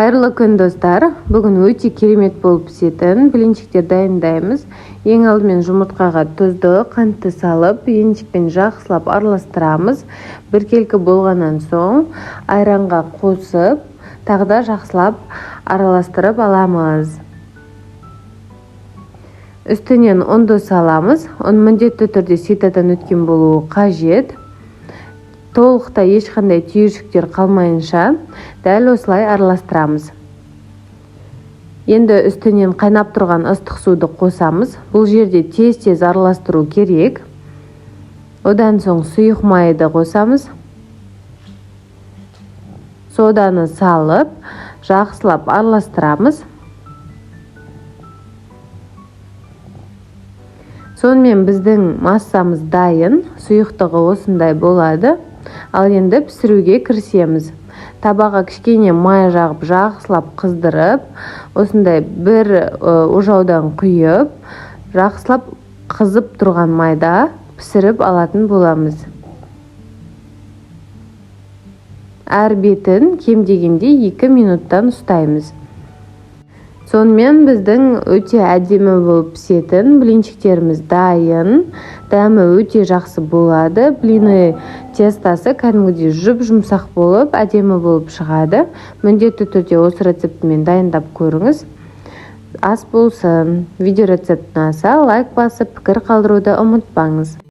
Қайырлы күн достар. Бүгін өте керемет болып пісетін блинчиктер дайындаймыз. Ең алдымен жұмыртқаға тұзды, қантты салып, еншікпен жақсылап араластырамыз. Біркелкі болғаннан соң айранға қосып, тағы да жақсылап араластырып аламыз. Үстінен ұнды саламыз. Он міндетті түрде ситадан өткен болуы қажет. Толықта ешқандай түйіршіктер қалмайынша дәл осылай араластырамыз. Енді үстінен қайнап тұрған ыстық суды қосамыз. Бұл жерде тез араластыру керек. Одан соң сұйық майды қосамыз. Соданы салып, жақсылап араластырамыз. Сонымен біздің массамыз дайын, сұйықтығы осындай болады. Ал енді пісіруге кірісеміз. Табаға кішкене май жағып, жақсылап қыздырып, осындай бір ожаудан құйып, жақсылап қызып тұрған майда пісіріп алатын боламыз. Әр бетін кем дегенде 2 минуттан ұстаймыз. Сонымен біздің өте әдемі болып пісетін блинчиктеріміз дайын. Дәмі өте жақсы болады. Блины тестасы кәдімгідей жұп-жұмсақ болып, әдемі болып шығады. Міндетті түрде осы рецептімен дайындап көріңіз. Ас болсын. Видео рецепт ұнаса лайк басып, пікір қалдыруды ұмытпаңыз.